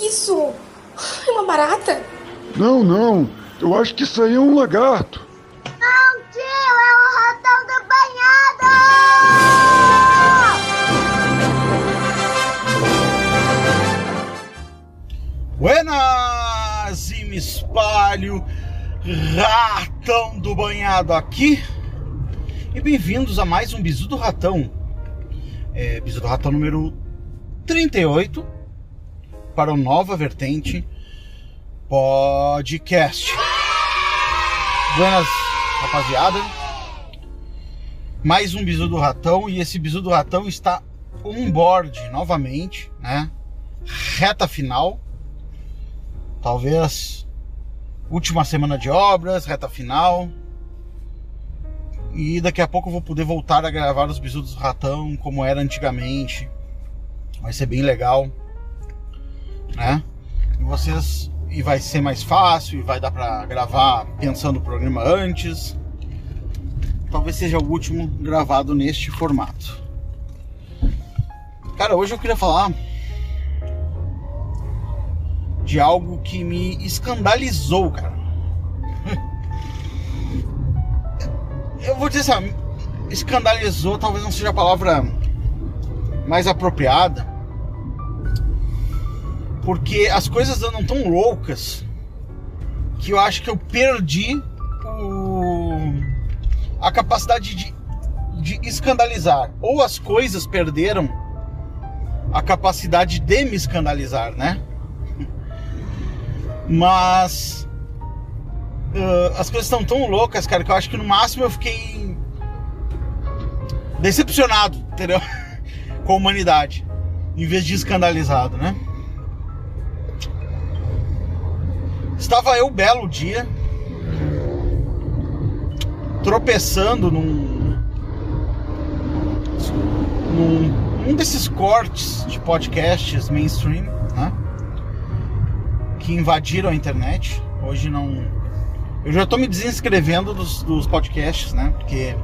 isso? É uma barata? Não. Eu acho que isso aí é um lagarto. Não, tio, é o ratão do banhado! Buenas, e me espalho, ratão do banhado aqui. E bem-vindos a mais um Bizu do Ratão. Bizu do Ratão número 38 para o Nova Vertente Podcast. Buenas, rapaziada. Mais um Bizu do Ratão, e esse Bizu do Ratão está on board novamente, né? Reta final. Talvez última semana de obras, reta final. E daqui a pouco eu vou poder voltar a gravar os Bizu do Ratão como era antigamente. Vai ser bem legal, né? E vai ser mais fácil, e vai dar pra gravar pensando o programa antes. Talvez seja o último gravado neste formato. Cara, hoje eu queria falar de algo que me escandalizou, cara. Eu vou dizer assim, escandalizou talvez não seja a palavra mais apropriada, porque as coisas andam tão loucas que eu acho que eu perdi a capacidade de escandalizar, ou as coisas perderam a capacidade de me escandalizar, né? Mas as coisas estão tão loucas, cara, que eu acho que no máximo eu fiquei decepcionado, entendeu? Com a humanidade, em vez de escandalizado, né? Estava eu, belo dia, tropeçando num desses cortes de podcasts mainstream, né? Que invadiram a internet. Hoje não... Eu já tô me desinscrevendo dos podcasts, né? Porque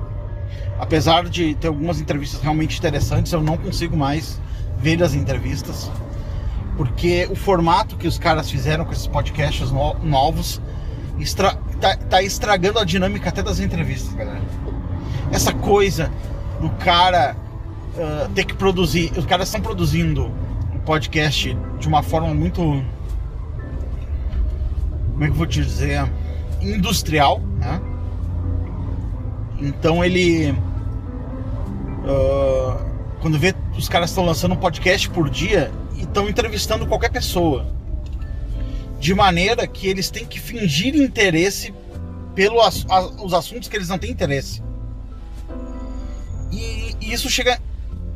apesar de ter algumas entrevistas realmente interessantes, eu não consigo mais ver as entrevistas, porque o formato que os caras fizeram com esses podcasts novos tá estragando a dinâmica até das entrevistas, galera. Essa coisa do cara ter que produzir... Os caras estão produzindo um podcast de uma forma muito... Como é que eu vou te dizer? Industrial, né? Então ele... quando vê, os caras estão lançando um podcast por dia e estão entrevistando qualquer pessoa, de maneira que eles têm que fingir interesse pelos os assuntos que eles não têm interesse. E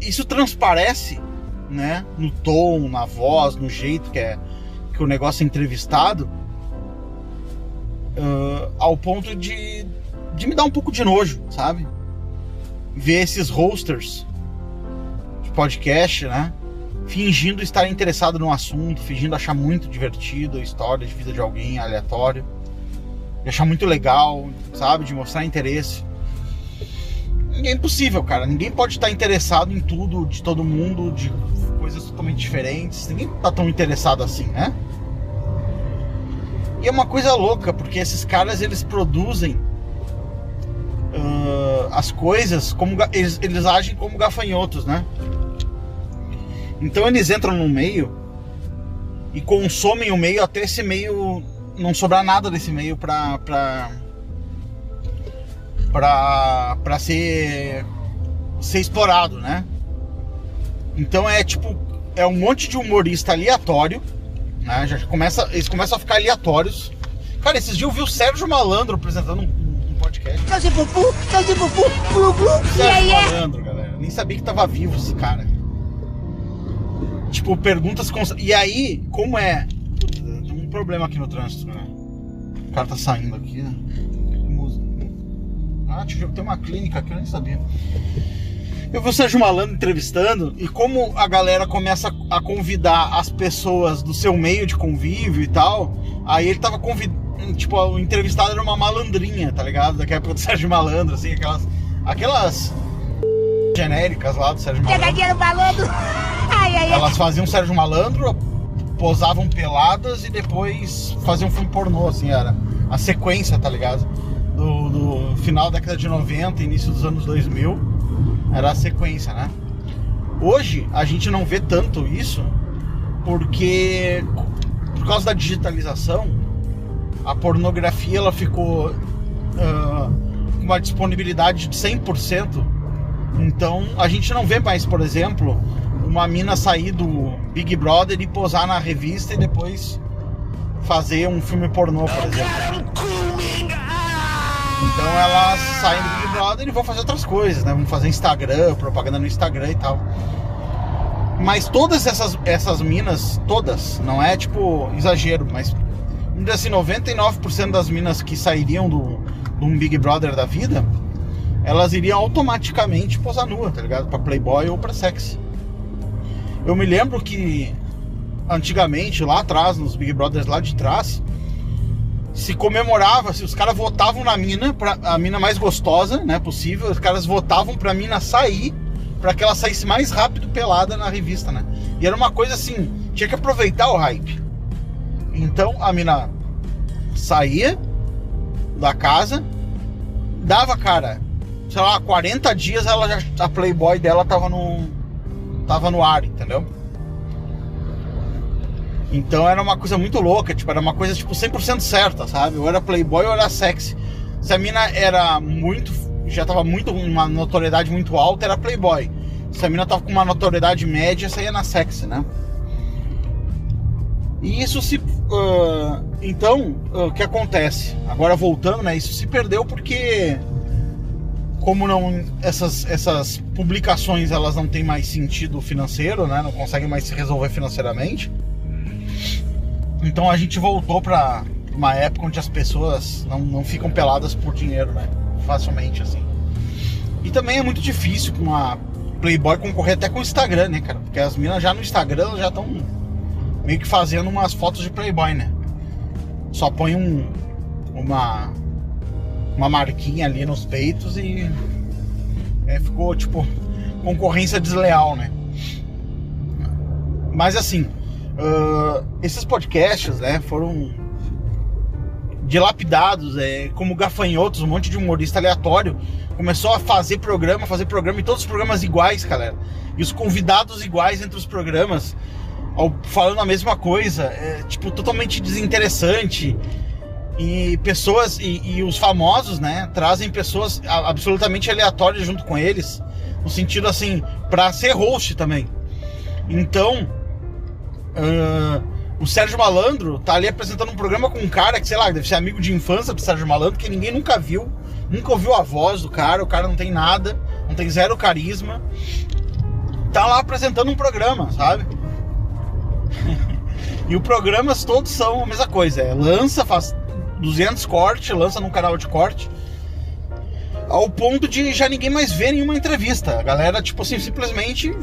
isso transparece, né? No tom, na voz, no jeito que o negócio é entrevistado, ao ponto de me dar um pouco de nojo, sabe? Ver esses hosters de podcast, né? Fingindo estar interessado num assunto, fingindo achar muito divertido a história de vida de alguém aleatório, de achar muito legal, sabe? De mostrar interesse. É impossível, cara. Ninguém pode estar interessado em tudo, de todo mundo, de coisas totalmente diferentes. Ninguém tá tão interessado assim, né? E é uma coisa louca, porque esses caras, eles produzem as coisas como eles agem como gafanhotos, né? Então eles entram no meio e consomem o meio até esse meio não sobrar nada desse meio pra ser explorado, né? Então é um monte de humorista aleatório, né? Eles começam a ficar aleatórios. Cara, esses dias eu vi o Sérgio Malandro apresentando um podcast. Sérgio Blu, Sérgio Malandro, galera. Nem sabia que tava vivo esse cara. Tipo, perguntas... E aí, como é... Tem um problema aqui no trânsito, né? O cara tá saindo aqui, né? Tem uma clínica aqui, eu nem sabia. Eu vi o Sérgio Malandro entrevistando, e como a galera começa a convidar as pessoas do seu meio de convívio e tal, aí ele tava convidando... Tipo, o entrevistado era uma malandrinha, tá ligado? Daquela época do Sérgio Malandro, assim, aquelas genéricas lá do Sérgio Malandro. Pegadinha no malandro. Ai. Elas faziam Sérgio Malandro, posavam peladas e depois faziam filme pornô, assim, era a sequência, tá ligado? Do final da década de 90, início dos anos 2000, era a sequência, né? Hoje a gente não vê tanto isso, porque por causa da digitalização, a pornografia ela ficou com uma disponibilidade de 100%. Então a gente não vê mais, por exemplo, uma mina sair do Big Brother e posar na revista e depois fazer um filme pornô, por exemplo. Então elas saem do Big Brother e vão fazer outras coisas, né? Vão fazer Instagram, propaganda no Instagram e tal. Mas todas essas minas, todas, não é tipo exagero, mas assim, 99% das minas que sairiam de um Big Brother da vida, elas iriam automaticamente posar nua, tá ligado? Pra Playboy ou pra sexy. Eu me lembro que antigamente, lá atrás, nos Big Brothers lá de trás, se comemorava, se os caras votavam na mina, pra a mina mais gostosa, né, possível, os caras votavam pra mina sair, pra que ela saísse mais rápido pelada na revista, né? E era uma coisa assim, tinha que aproveitar o hype. Então a mina saía da casa, dava, cara, sei lá, 40 dias a Playboy dela tava no ar, entendeu? Então era uma coisa muito louca, tipo, era uma coisa tipo 100% certa, sabe? Ou era Playboy ou era sexy. Se a mina era já tava uma notoriedade muito alta, era Playboy. Se a mina tava com uma notoriedade média, saía na sexy, né? E isso então, o que acontece? Agora voltando, né? Isso se perdeu porque, como essas publicações elas não têm mais sentido financeiro, né? Não conseguem mais se resolver financeiramente. Então a gente voltou para uma época onde as pessoas não ficam peladas por dinheiro, né? Facilmente, assim. E também é muito difícil com a Playboy concorrer até com o Instagram, né, cara? Porque as minas já no Instagram já estão meio que fazendo umas fotos de Playboy, né? Só põe uma marquinha ali nos peitos e ficou, tipo, concorrência desleal, né? Mas assim, esses podcasts, né, foram dilapidados, como gafanhotos, um monte de humorista aleatório começou a fazer programa e todos os programas iguais, galera, e os convidados iguais entre os programas, falando a mesma coisa, tipo, totalmente desinteressante. E pessoas, e os famosos, né, trazem pessoas absolutamente aleatórias junto com eles, no sentido assim, pra ser host também. Então o Sérgio Malandro tá ali apresentando um programa com um cara que, sei lá, deve ser amigo de infância do Sérgio Malandro, que ninguém nunca ouviu a voz do cara, o cara não tem nada, não tem zero carisma, tá lá apresentando um programa, sabe? E os programas todos são a mesma coisa, faz 200 cortes, lança num canal de corte, ao ponto de já ninguém mais vê nenhuma entrevista. A galera, tipo assim, simplesmente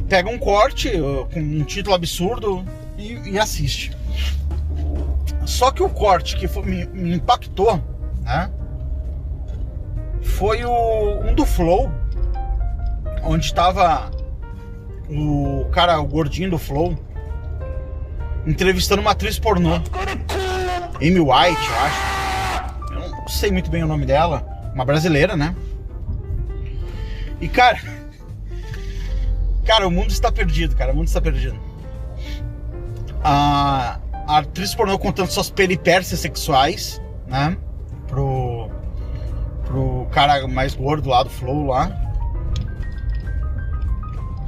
pega um corte com um título absurdo e assiste. Só que o corte que me impactou, né, foi um do Flow, onde tava o gordinho do Flow entrevistando uma atriz pornô, Amy White, eu acho. Eu não sei muito bem o nome dela, uma brasileira, né? E cara, o mundo está perdido, cara, o mundo está perdido. A atriz pornô contando suas peripécias sexuais, né, pro cara mais gordo lá do Flow lá.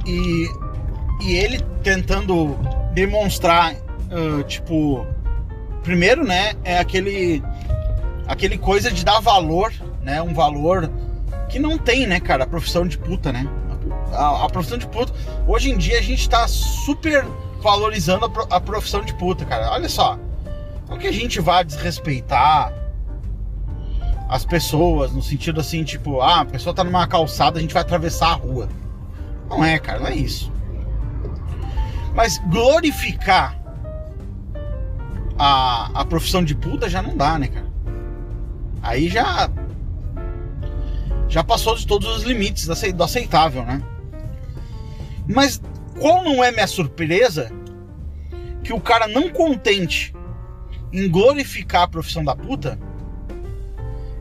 E ele tentando demonstrar, tipo, primeiro, né, é aquele coisa de dar valor, né, um valor que não tem, né, cara, a profissão de puta, né, a profissão de puta, hoje em dia a gente tá super valorizando a profissão de puta, cara, olha só, não que a gente vá desrespeitar as pessoas, no sentido assim, tipo, a pessoa tá numa calçada, a gente vai atravessar a rua, não é, cara, não é isso, mas glorificar a profissão de puta já não dá, né, cara? Aí já passou de todos os limites do aceitável, né? Mas qual não é minha surpresa que o cara, não contente em glorificar a profissão da puta,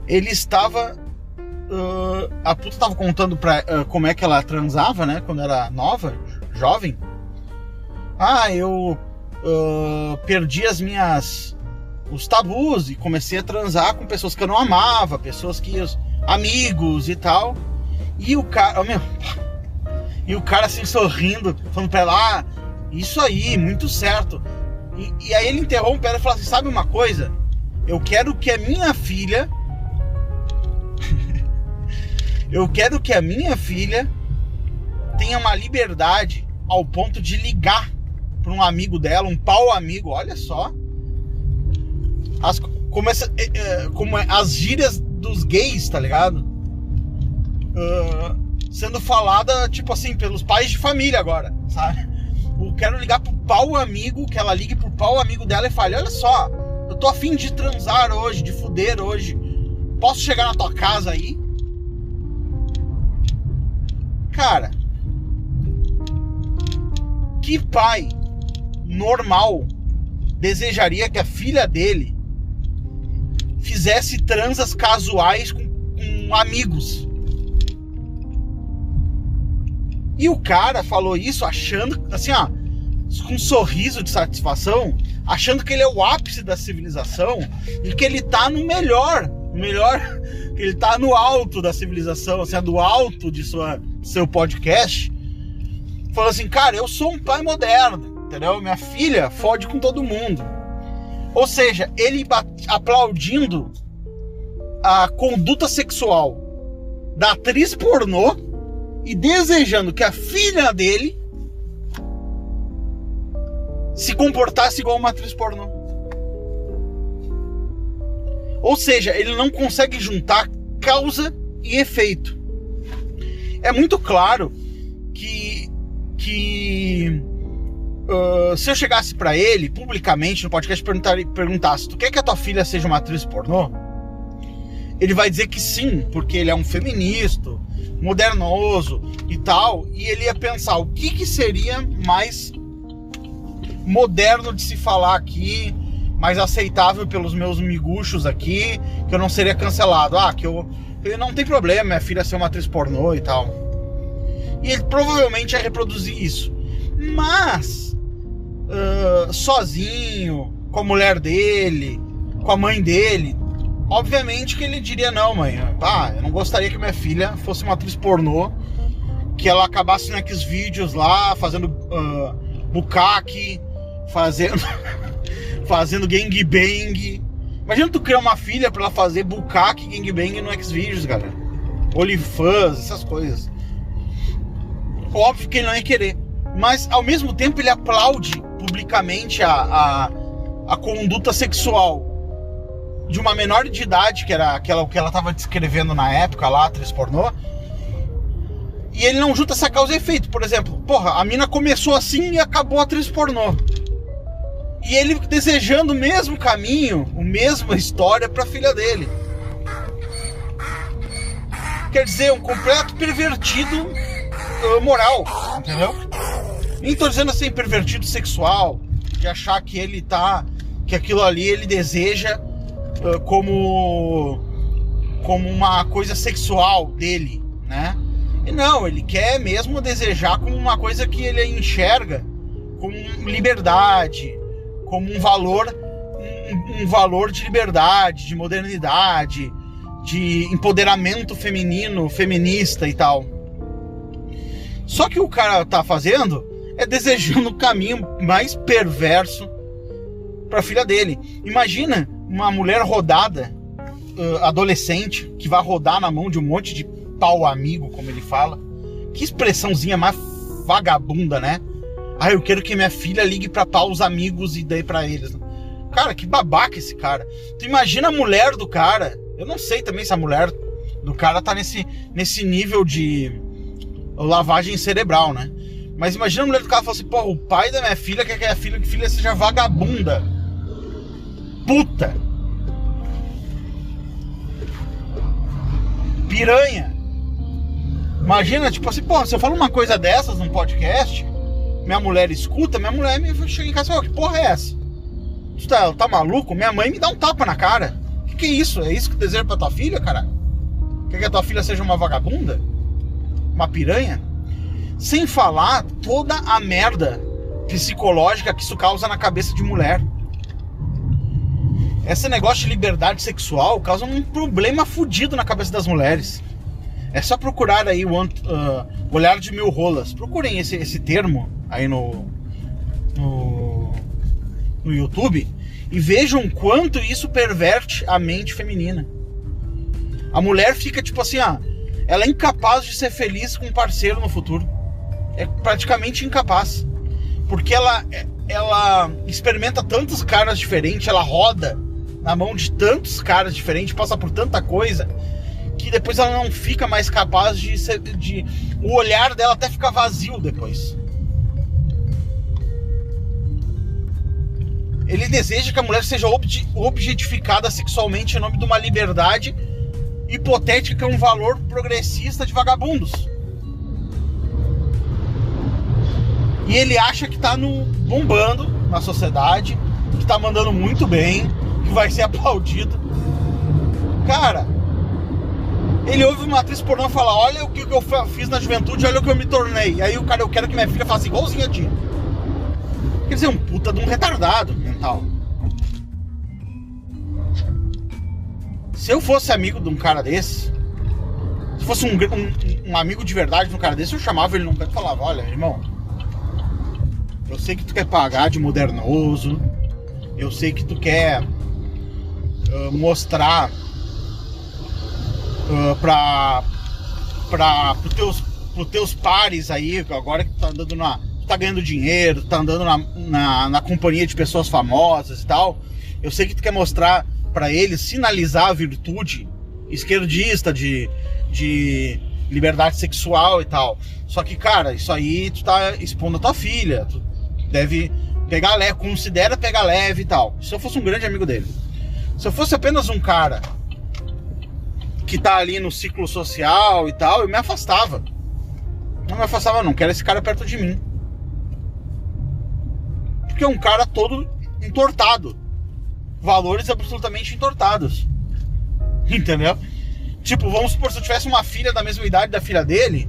ele estava... a puta estava contando como é que ela transava, né? Quando era nova, jovem. Eu perdi os tabus e comecei a transar com pessoas que eu não amava, pessoas que... amigos e tal. E o cara... E o cara assim sorrindo, falando pra ela, isso aí, muito certo. E aí ele interrompe ela e fala assim, sabe uma coisa? Eu quero que a minha filha... eu quero que a minha filha tenha uma liberdade ao ponto de ligar para um amigo dela, um pau amigo, olha só. Como as gírias dos gays, tá ligado? Sendo falada, tipo assim, pelos pais de família agora, sabe? Eu quero ligar pro pau amigo, que ela ligue pro pau amigo dela e fale, olha só, eu tô afim de transar hoje, de fuder hoje, posso chegar na tua casa aí? Cara, que pai normal desejaria que a filha dele fizesse transas casuais com amigos? E o cara falou isso achando, assim, com um sorriso de satisfação, achando que ele é o ápice da civilização e que ele tá no melhor, que ele tá no alto da civilização, assim, do alto de seu podcast. Falou assim, cara, eu sou um pai moderno, entendeu? Minha filha fode com todo mundo. Ou seja, ele aplaudindo a conduta sexual da atriz pornô e desejando que a filha dele se comportasse igual uma atriz pornô. Ou seja, ele não consegue juntar causa e efeito. É muito claro que se eu chegasse pra ele publicamente no podcast e perguntasse, tu quer que a tua filha seja uma atriz pornô? Ele vai dizer que sim, porque ele é um feminista, modernoso e tal, e ele ia pensar o que seria mais moderno de se falar aqui, mais aceitável pelos meus miguxos aqui, que eu não seria cancelado. Que não tem problema minha filha ser uma atriz pornô e tal. E ele provavelmente ia reproduzir isso. Mas sozinho, com a mulher dele, com a mãe dele, obviamente que ele diria, não, mãe, eu não gostaria que minha filha fosse uma atriz pornô, que ela acabasse naqueles vídeos lá, fazendo bukkake, fazendo gangbang. Imagina tu criar uma filha pra ela fazer bukkake e gangbang no Xvideos, galera. OnlyFans, essas coisas. Óbvio que ele não ia querer. Mas, ao mesmo tempo, ele aplaude publicamente a conduta sexual de uma menor de idade, que era aquela que ela estava descrevendo na época lá, atriz pornô. E ele não junta essa causa e efeito. Por exemplo, a mina começou assim e acabou a atriz pornô. E ele desejando o mesmo caminho, a mesma história pra filha dele. Quer dizer, um completo pervertido moral, entendeu? Nem tô dizendo assim, pervertido sexual, de achar que ele que aquilo ali ele deseja como uma coisa sexual dele, né? E não, ele quer mesmo desejar como uma coisa que ele enxerga como liberdade, como um valor de liberdade, de modernidade, de empoderamento feminino, feminista e tal. Só que o cara tá fazendo é desejando o caminho mais perverso pra filha dele. Imagina uma mulher rodada, adolescente, que vai rodar na mão de um monte de pau amigo, como ele fala. Que expressãozinha mais vagabunda, né? Eu quero que minha filha ligue pra paus amigos e dê pra eles. Cara, que babaca esse cara. Tu imagina a mulher do cara. Eu não sei também se a mulher do cara tá nesse nível de lavagem cerebral, né? Mas imagina a mulher do cara falar assim, o pai da minha filha quer que a filha seja vagabunda. Puta. Piranha. Imagina, tipo assim, se eu falo uma coisa dessas num podcast, minha mulher escuta, minha mulher me chega em casa e fala, que porra é essa? Tu tá maluco? Minha mãe me dá um tapa na cara. Que é isso? É isso que tu deseja pra tua filha, cara? Quer que a tua filha seja uma vagabunda? Uma piranha? Sem falar toda a merda psicológica que isso causa na cabeça de mulher. Esse negócio de liberdade sexual causa um problema fudido na cabeça das mulheres. É só procurar aí o olhar de mil rolas. Procurem esse termo aí no YouTube e vejam quanto isso perverte a mente feminina. A mulher fica tipo assim, ela é incapaz de ser feliz com um parceiro no futuro. É praticamente incapaz. Porque ela experimenta tantos caras diferentes, ela roda na mão de tantos caras diferentes, passa por tanta coisa, que depois ela não fica mais capaz o olhar dela até fica vazio depois. Ele deseja que a mulher seja objetificada sexualmente em nome de uma liberdade hipotética, um valor progressista de vagabundos. E ele acha que tá bombando na sociedade, que tá mandando muito bem, que vai ser aplaudido. Cara, ele ouve uma atriz pornô e fala, olha o que eu fiz na juventude, olha o que eu me tornei. Aí o cara, eu quero que minha filha faça igualzinho a ti. Quer dizer, um puta de um retardado mental. Se eu fosse amigo de um cara desse, se fosse um amigo de verdade de um cara desse, eu chamava ele num canto e falava, olha, irmão, eu sei que tu quer pagar de modernoso, eu sei que tu quer mostrar pros teus pares aí, agora que tu tá andando tá ganhando dinheiro, tá andando na companhia de pessoas famosas e tal, eu sei que tu quer mostrar pra eles, sinalizar a virtude esquerdista de liberdade sexual e tal. Só que, cara, isso aí tu tá expondo a tua filha, tu deve pegar leve, considera pegar leve e tal. Se eu fosse um grande amigo dele. Se eu fosse apenas um cara que tá ali no ciclo social e tal, eu me afastava. Não quero esse cara perto de mim. Porque é um cara todo entortado. Valores absolutamente entortados. Entendeu? Tipo, vamos supor, se eu tivesse uma filha da mesma idade da filha dele,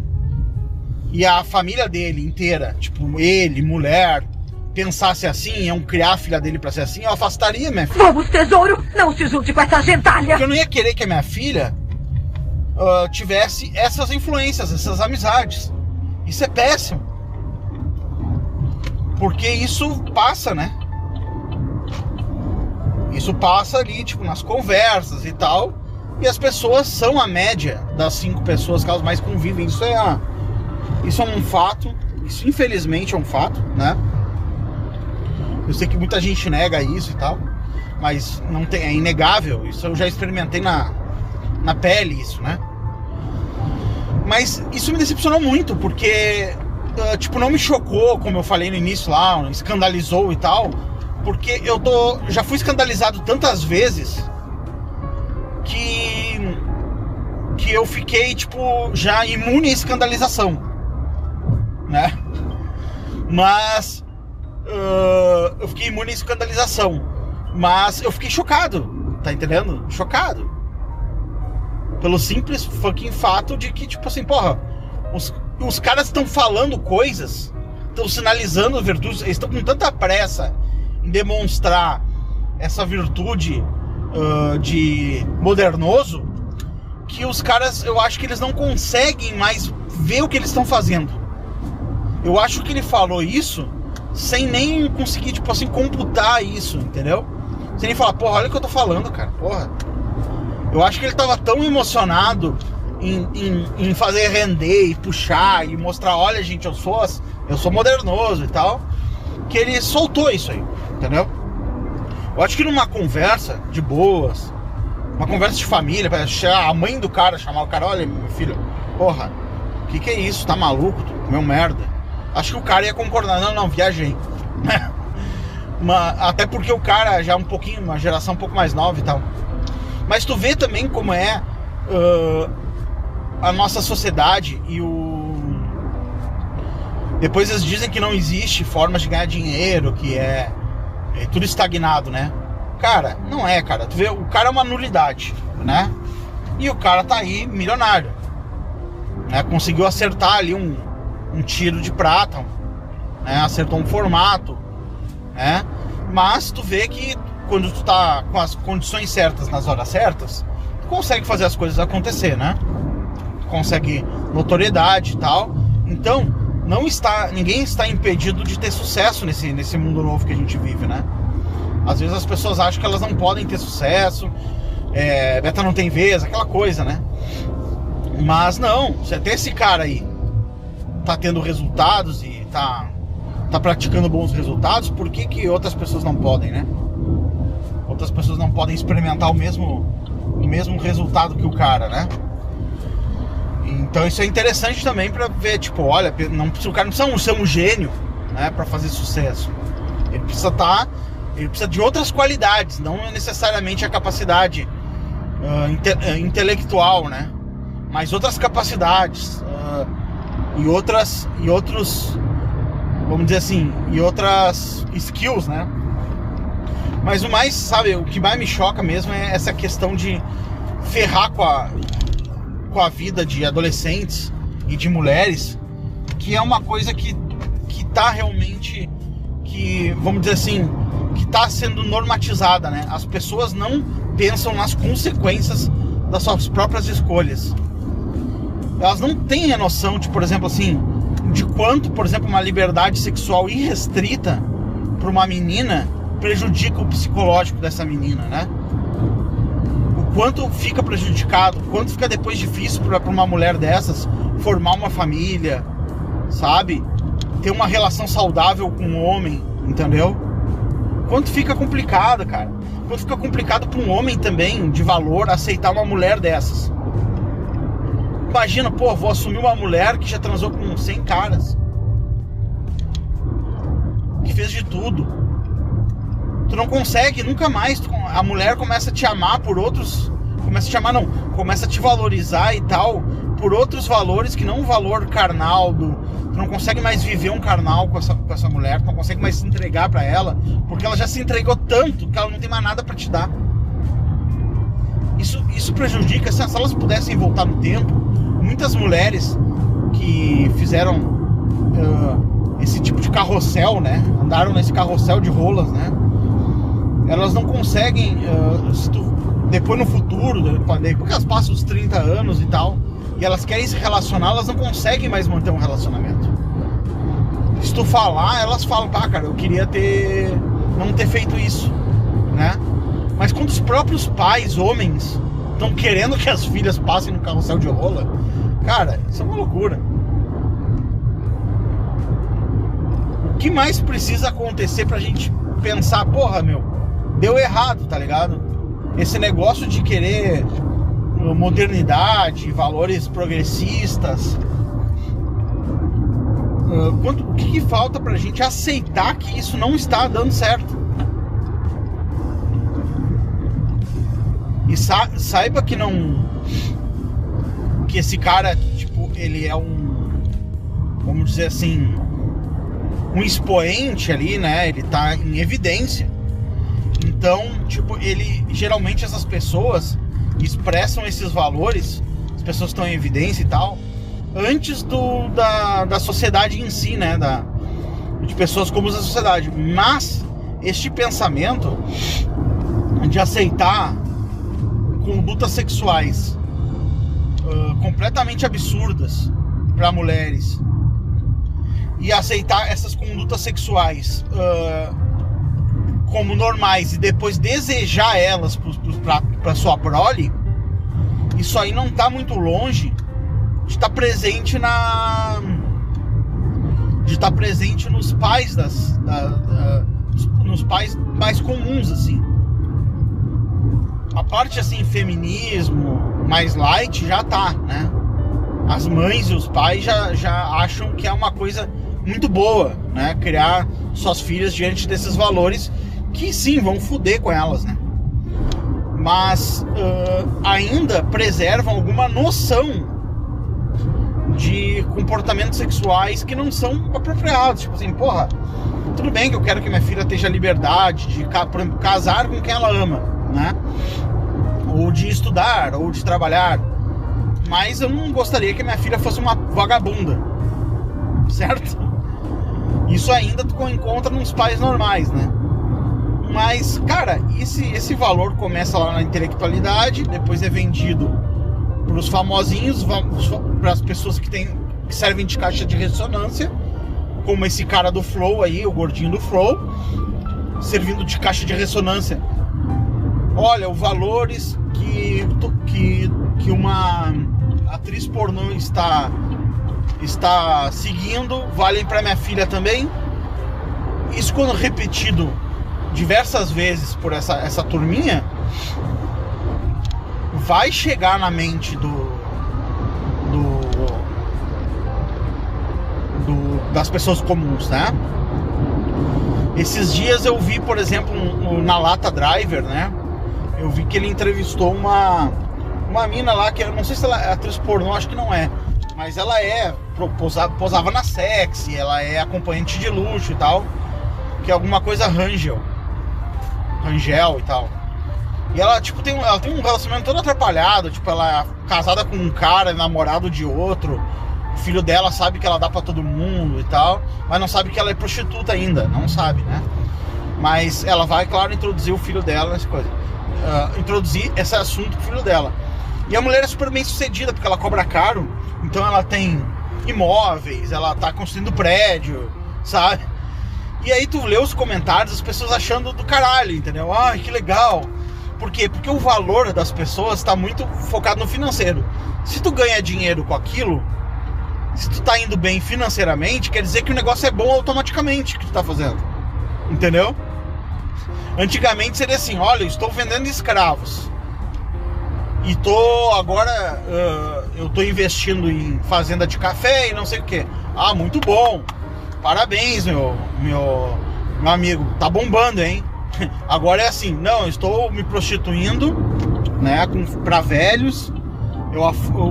e a família dele inteira, tipo, ele, mulher, pensasse assim, iam criar a filha dele pra ser assim, eu afastaria minha filha. Vamos, tesouro, não se junte com essa gentalha. Porque eu não ia querer que a minha filha tivesse essas influências, essas amizades. Isso é péssimo. Porque isso passa, né? Isso passa ali, tipo, nas conversas e tal. E as pessoas são a média das 5 pessoas que elas mais convivem. Isso é um fato. Isso, infelizmente, é um fato, né? Eu sei que muita gente nega isso e tal, mas não tem, é inegável. Isso eu já experimentei na pele, isso, né? Mas isso me decepcionou muito, porque tipo, não me chocou, como eu falei no início lá, escandalizou e tal, porque já fui escandalizado tantas vezes que eu fiquei, tipo, já imune à escandalização, né? Mas eu fiquei imune à escandalização, mas eu fiquei chocado, tá entendendo? Chocado pelo simples fucking fato de que, tipo assim, porra, os caras estão falando coisas, estão sinalizando virtudes, eles estão com tanta pressa em demonstrar essa virtude de modernoso, que os caras, eu acho que eles não conseguem mais ver o que eles estão fazendo. Eu acho que ele falou isso sem nem conseguir, tipo assim, computar isso, entendeu? Sem nem falar, porra, olha o que eu tô falando, cara, porra. Eu acho que ele tava tão emocionado em fazer render e puxar e mostrar, olha, gente, eu sou modernoso e tal, que ele soltou isso aí, entendeu? Eu acho que numa conversa de boas, uma conversa de família, a mãe do cara chamar o cara, olha, meu filho, porra, que é isso, tá maluco, tu comeu merda. Acho que o cara ia concordar, não, viajei. Até porque o cara já é uma geração um pouco mais nova e tal. Mas tu vê também como é a nossa sociedade e Depois eles dizem que não existe formas de ganhar dinheiro, que é tudo estagnado, né? Cara, não é, cara. Tu vê, o cara é uma nulidade, né? E o cara tá aí milionário, né? Conseguiu acertar ali um tiro de prata, né? Acertou um formato, né? Mas tu vê que quando tu tá com as condições certas nas horas certas, tu consegue fazer as coisas acontecer, né? Tu consegue notoriedade e tal. Então, ninguém está impedido de ter sucesso nesse mundo novo que a gente vive, né? Às vezes as pessoas acham que elas não podem ter sucesso, beta não tem vez, aquela coisa, né? Mas não, se até esse cara aí tá tendo resultados e tá praticando bons resultados, por que outras pessoas não podem, né? Outras pessoas não podem experimentar o mesmo resultado que o cara, né? Então isso é interessante também pra ver, tipo, olha, o cara não precisa ser um gênio, né, pra fazer sucesso. Ele precisa de outras qualidades, não necessariamente a capacidade intelectual, né? Mas outras capacidades e outros, vamos dizer assim, e outras skills, né? Mas o que mais me choca mesmo é essa questão de ferrar com a vida de adolescentes e de mulheres, que é uma coisa que tá realmente, vamos dizer assim, que tá sendo normatizada, né? As pessoas não pensam nas consequências das suas próprias escolhas. Elas não têm a noção de, por exemplo, assim, de quanto, por exemplo, uma liberdade sexual irrestrita para uma menina prejudica o psicológico dessa menina, né? O quanto fica prejudicado, o quanto fica depois difícil para uma mulher dessas formar uma família, sabe? Ter uma relação saudável com um homem, entendeu? Quanto fica complicado, cara. Quanto fica complicado para um homem também, de valor, aceitar uma mulher dessas. Imagina, pô, vou assumir uma mulher que já transou com 100 caras, que fez de tudo. Tu não consegue nunca mais. A mulher começa a te amar por outros. Começa a te valorizar e tal, por outros valores que não o valor carnal do. Tu não consegue mais viver um carnal com essa mulher, tu não consegue mais se entregar pra ela, porque ela já se entregou tanto que ela não tem mais nada pra te dar. Isso prejudica. Se elas pudessem voltar no tempo, muitas mulheres que fizeram esse tipo de carrossel, né? Andaram nesse carrossel de rolas, né? Elas não conseguem, depois no futuro, depois que elas passam os 30 anos e tal, e elas querem se relacionar, elas não conseguem mais manter um relacionamento. Se tu falar, elas falam, pá, cara, eu queria não ter feito isso, né? Mas quando os próprios pais, homens, estão querendo que as filhas passem no carrossel de rola, cara, isso é uma loucura. O que mais precisa acontecer pra gente pensar, porra, meu, deu errado, tá ligado? Esse negócio de querer modernidade, valores progressistas, o que falta pra gente aceitar que isso não está dando certo? E saiba que que esse cara, tipo, ele é vamos dizer assim, um expoente ali, né? Ele tá em evidência. Então, tipo, geralmente essas pessoas expressam esses valores, as pessoas estão em evidência e tal, antes da sociedade em si, né? De pessoas comuns da sociedade. Mas este pensamento de aceitar condutas sexuais completamente absurdas para mulheres e aceitar essas condutas sexuais como normais e depois desejar elas para sua prole, isso aí não tá muito longe de estar presente nos pais nos pais mais comuns, assim. A parte assim, feminismo mais light já tá, né? As mães e os pais já acham que é uma coisa muito boa, né? Criar suas filhas diante desses valores que sim, vão foder com elas, né? Mas ainda preservam alguma noção de comportamentos sexuais que não são apropriados. Tipo assim, porra, tudo bem que eu quero que minha filha tenha liberdade de, por exemplo, casar com quem ela ama, né? Ou de estudar, ou de trabalhar. Mas eu não gostaria que minha filha fosse uma vagabunda, certo? Isso ainda tu encontra nos pais normais, né? Mas, cara, esse valor começa lá na intelectualidade, depois é vendido para os famosinhos, para as pessoas que servem de caixa de ressonância, como esse cara do Flow aí, o gordinho do Flow, servindo de caixa de ressonância. Olha, os valores que uma atriz pornô está seguindo valem para minha filha também. Isso, quando repetido diversas vezes por essa turminha, vai chegar na mente das pessoas comuns, né? Esses dias eu vi, por exemplo, na Lata Driver, né? Eu vi que ele entrevistou uma mina lá, que eu não sei se ela é atriz pornô, acho que não é, mas ela posava na Sexy, ela é acompanhante de luxo e tal, que é alguma coisa Rangel e tal. E ela, tipo, ela tem um relacionamento todo atrapalhado, tipo, ela é casada com um cara, namorado de outro, o filho dela sabe que ela dá pra todo mundo e tal, mas não sabe que ela é prostituta ainda, não sabe, né? Mas ela vai, claro, introduzir o filho dela nessa coisa, introduzir esse assunto pro filho dela. E a mulher é super bem sucedida, porque ela cobra caro, então ela tem imóveis, ela tá construindo prédio, sabe? E aí tu lê os comentários, as pessoas achando do caralho, entendeu? Ai, que legal. Por quê? Porque o valor das pessoas tá muito focado no financeiro. Se tu ganha dinheiro com aquilo, se tu tá indo bem financeiramente, quer dizer que o negócio é bom automaticamente que tu tá fazendo. Entendeu? Antigamente seria assim, olha, eu estou vendendo escravos. E eu tô investindo em fazenda de café e não sei o que. Ah, muito bom. Parabéns, meu amigo. Tá bombando, hein? Agora é assim, não, eu estou me prostituindo, né, pra velhos.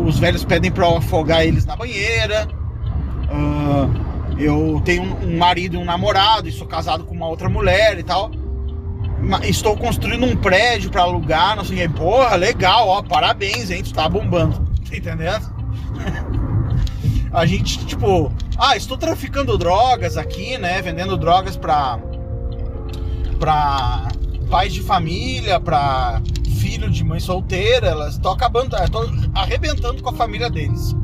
Os velhos pedem pra eu afogar eles na banheira. Eu tenho um marido e um namorado e sou casado com uma outra mulher e tal. Estou construindo um prédio pra alugar, não sei o que. Porra, legal, ó, parabéns, hein, tu tá bombando. Tá entendendo? A gente, tipo, estou traficando drogas aqui, né, vendendo drogas pra pais de família, pra filho de mãe solteira. Elas estão arrebentando com a família deles,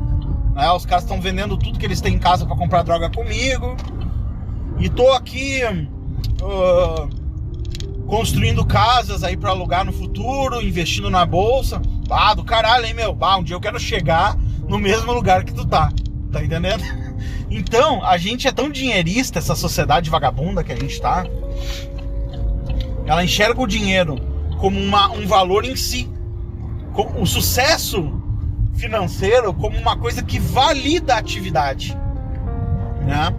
né? Os caras estão vendendo tudo que eles têm em casa pra comprar droga comigo. E tô aqui construindo casas aí pra alugar no futuro, investindo na bolsa. Do caralho, hein, meu? Um dia eu quero chegar no mesmo lugar que tu tá entendendo? Então, a gente é tão dinheirista, essa sociedade vagabunda que a gente tá. Ela enxerga o dinheiro como um valor em si, o sucesso financeiro como uma coisa que valida a atividade, né?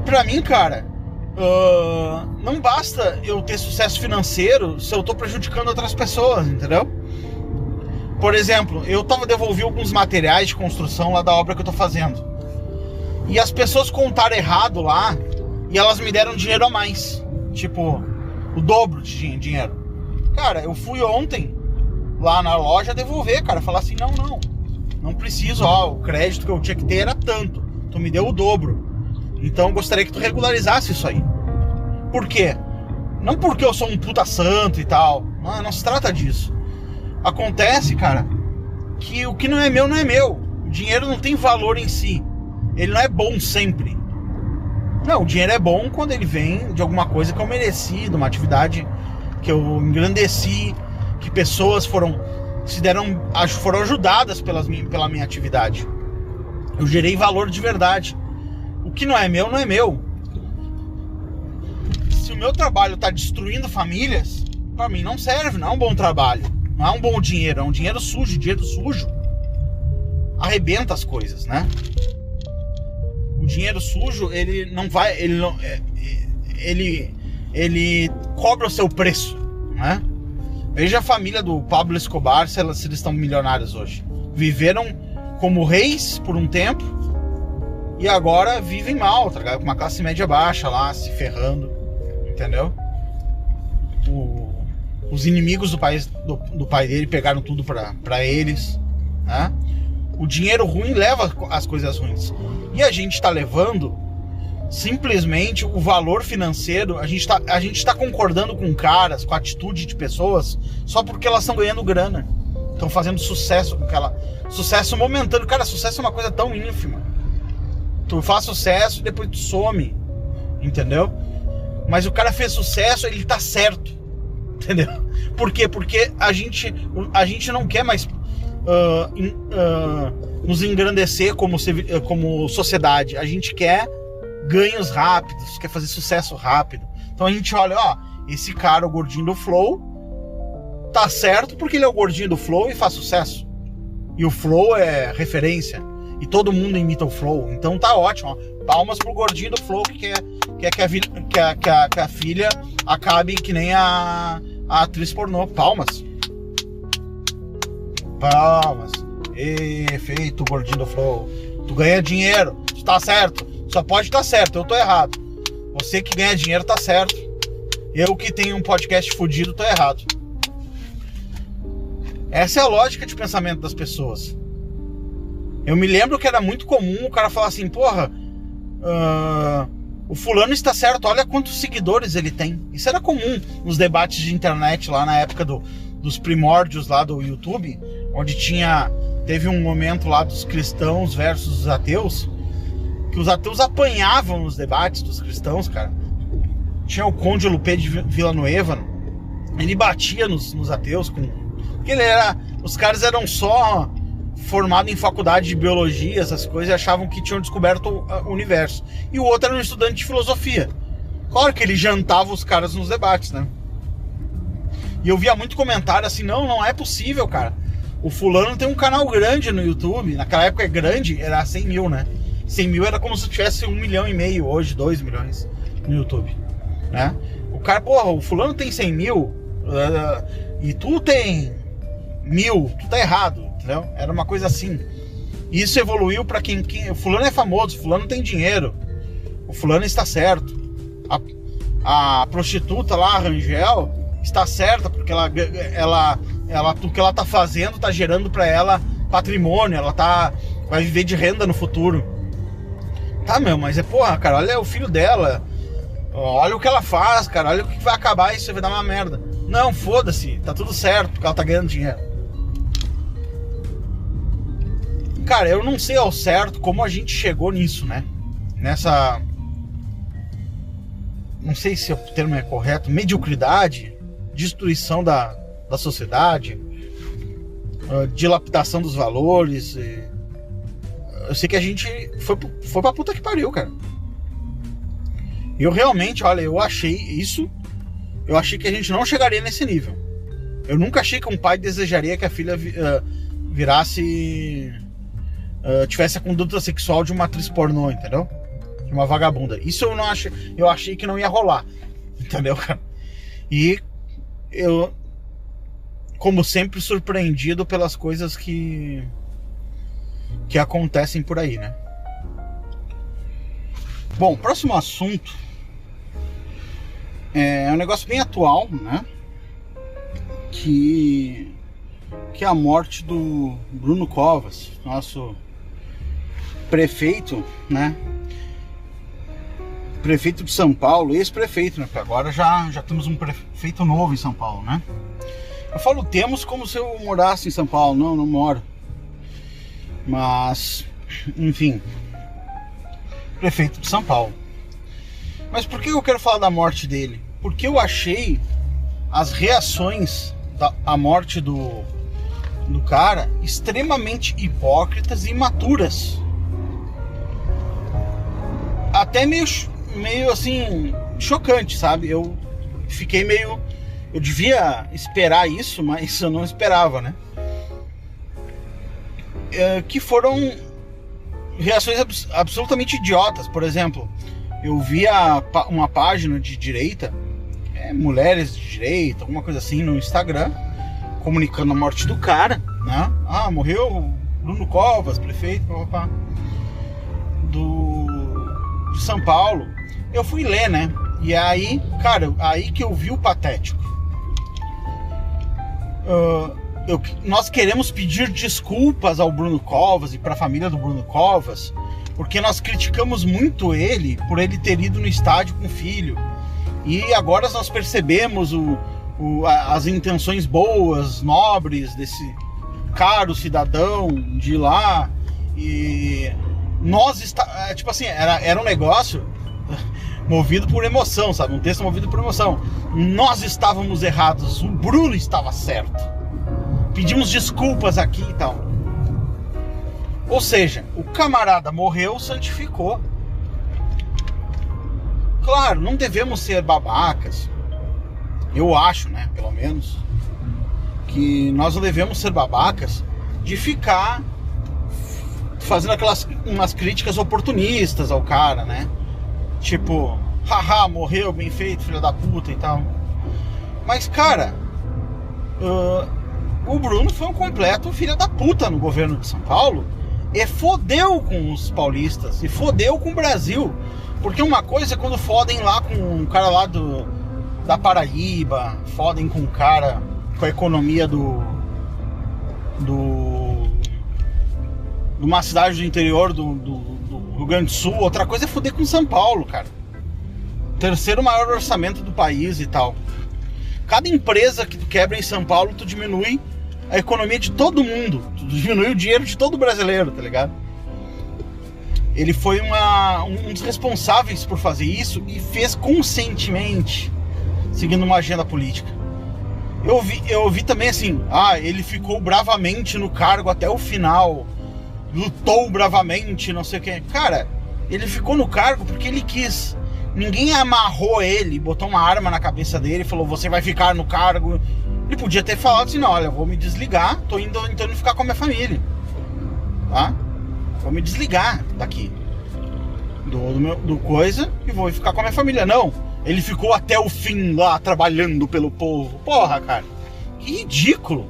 Pra mim, cara, não basta eu ter sucesso financeiro se eu tô prejudicando outras pessoas, entendeu? Por exemplo, eu devolvi alguns materiais de construção lá da obra que eu tô fazendo, e as pessoas contaram errado lá e elas me deram dinheiro a mais, tipo, o dobro de dinheiro. Cara, eu fui ontem lá na loja devolver, cara, falar assim, não preciso, o crédito que eu tinha que ter era tanto, tu me deu o dobro, então eu gostaria que tu regularizasse isso aí. Por quê? Não porque eu sou um puta santo e tal, não se trata disso. Acontece, cara, que o que não é meu, não é meu. O dinheiro não tem valor em si, ele não é bom sempre. Não, o dinheiro é bom quando ele vem de alguma coisa que eu mereci, de uma atividade que eu engrandeci, que pessoas foram ajudadas pela minha atividade. Eu gerei valor de verdade. O que não é meu, não é meu. Se o meu trabalho está destruindo famílias, para mim não serve, não é um bom trabalho. Não é um bom dinheiro, é um dinheiro sujo. Dinheiro sujo arrebenta as coisas, né? O dinheiro sujo, ele não vai, ele cobra o seu preço, né? Veja a família do Pablo Escobar, se eles estão milionários hoje. Viveram como reis por um tempo e agora vivem mal, tá ligado? Com uma classe média baixa lá, se ferrando, entendeu? Os inimigos do pai dele pegaram tudo pra eles, né? O dinheiro ruim leva as coisas ruins. E a gente tá levando simplesmente o valor financeiro. A gente tá concordando com caras, com a atitude de pessoas, só porque elas estão ganhando grana. Estão fazendo sucesso com aquela... Sucesso momentâneo. Cara, sucesso é uma coisa tão ínfima. Tu faz sucesso e depois tu some. Entendeu? Mas o cara fez sucesso, ele tá certo. Entendeu? Por quê? Porque a gente não quer mais nos engrandecer como sociedade. A gente quer ganhos rápidos, quer fazer sucesso rápido. Então a gente olha, ó, esse cara, o gordinho do Flow, tá certo porque ele é o gordinho do Flow e faz sucesso. E o Flow é referência. E todo mundo imita o Flow. Então tá ótimo, ó. Palmas pro gordinho do Flow que quer que a filha acabe que nem a atriz pornô. Palmas. Palmas. Feito, gordinho do Flow. Tu ganha dinheiro, tu tá certo. Só pode estar certo, eu tô errado. Você que ganha dinheiro tá certo. Eu que tenho um podcast fudido tô errado. Essa é a lógica de pensamento das pessoas. Eu me lembro que era muito comum o cara falar assim, porra, o fulano está certo, olha quantos seguidores ele tem. Isso era comum nos debates de internet lá na época dos primórdios lá do YouTube, onde teve um momento lá dos cristãos versus os ateus, que os ateus apanhavam nos debates dos cristãos, cara. Tinha o Conde Lupê de Villanueva, ele batia nos ateus, porque os caras eram só formados em faculdade de biologia, essas coisas, e achavam que tinham descoberto o universo. E o outro era um estudante de filosofia. Claro que ele jantava os caras nos debates, né? E eu via muito comentário assim, não é possível, cara. O fulano tem um canal grande no YouTube. Naquela época é grande, era 100 mil, né? 100 mil era como se tivesse 1,5 milhão, hoje 2 milhões no YouTube, né? O cara, porra, o fulano tem 100 mil e tu tem 1000, tu tá errado, entendeu? Era uma coisa assim. Isso evoluiu pra quem o fulano é famoso, o fulano tem dinheiro, o fulano está certo. A prostituta lá, a Rangel, está certa porque o que ela tá fazendo tá gerando pra ela patrimônio, ela vai viver de renda no futuro. Tá, mas porra, cara, olha o filho dela, olha o que ela faz, cara, olha o que vai acabar, isso vai dar uma merda. Não, foda-se, tá tudo certo, porque ela tá ganhando dinheiro. Cara, eu não sei ao certo como a gente chegou nisso, né? Nessa... Não sei se o termo é correto, mediocridade, destruição da sociedade, dilapidação dos valores. Eu sei que a gente foi pra puta que pariu, cara. Eu realmente, olha, eu achei que a gente não chegaria nesse nível. Eu nunca achei que um pai desejaria que a filha tivesse a conduta sexual de uma atriz pornô, entendeu? De uma vagabunda. Isso eu não achei. Eu achei que não ia rolar, entendeu, cara? E eu, como sempre, surpreendido pelas coisas que acontecem por aí, né? Bom, próximo assunto é um negócio bem atual, né? Que é a morte do Bruno Covas, nosso prefeito, né? Prefeito de São Paulo, ex-prefeito, né? Porque agora já temos um prefeito novo em São Paulo, né? Eu falo temos como se eu morasse em São Paulo, não moro. Mas, enfim, prefeito de São Paulo. Mas por que eu quero falar da morte dele? Porque eu achei as reações à morte do cara extremamente hipócritas e imaturas. Até meio assim, chocante, sabe? Eu fiquei meio... Eu devia esperar isso, mas eu não esperava, né? Que foram reações absolutamente idiotas. Por exemplo, eu via uma página de direita, mulheres de direita, alguma coisa assim, no Instagram, comunicando a morte do cara, né? Morreu Bruno Covas, prefeito de São Paulo. Eu fui ler, né? E aí, cara, aí que eu vi o patético. Nós queremos pedir desculpas ao Bruno Covas e para a família do Bruno Covas, porque nós criticamos muito ele por ele ter ido no estádio com o filho. E agora nós percebemos as intenções boas, nobres desse caro cidadão de ir lá. E nós tipo assim, era um negócio movido por emoção, sabe? Um texto movido por emoção. Nós estávamos errados, o Bruno estava certo. Pedimos desculpas aqui e tal. Ou seja, o camarada morreu, santificou. Claro, não devemos ser babacas. Eu acho, né, pelo menos, que nós não devemos ser babacas de ficar fazendo umas críticas oportunistas ao cara, né? Tipo, haha, morreu, bem feito, filho da puta e tal. Mas, cara, o Bruno foi um completo filho da puta no governo de São Paulo e fodeu com os paulistas e fodeu com o Brasil. Porque uma coisa é quando fodem lá com um cara lá da Paraíba, fodem com um cara com a economia de uma cidade do interior do Rio Grande do Sul. Outra coisa é foder com São Paulo, cara. Terceiro maior orçamento do país e tal. Cada empresa que tu quebra em São Paulo, tu diminui a economia de todo mundo. Tu diminui o dinheiro de todo brasileiro, tá ligado? Ele foi um dos responsáveis por fazer isso e fez conscientemente, seguindo uma agenda política. Eu vi também assim, ele ficou bravamente no cargo até o final, lutou bravamente, não sei o que. Cara, ele ficou no cargo porque ele quis. Ninguém amarrou ele, botou uma arma na cabeça dele e falou, você vai ficar no cargo. Ele podia ter falado assim, não, olha, eu vou me desligar, tô indo ficar com a minha família, tá? Vou me desligar daqui do coisa e vou ficar com a minha família. Não, ele ficou até o fim lá trabalhando pelo povo. Porra, cara, que ridículo.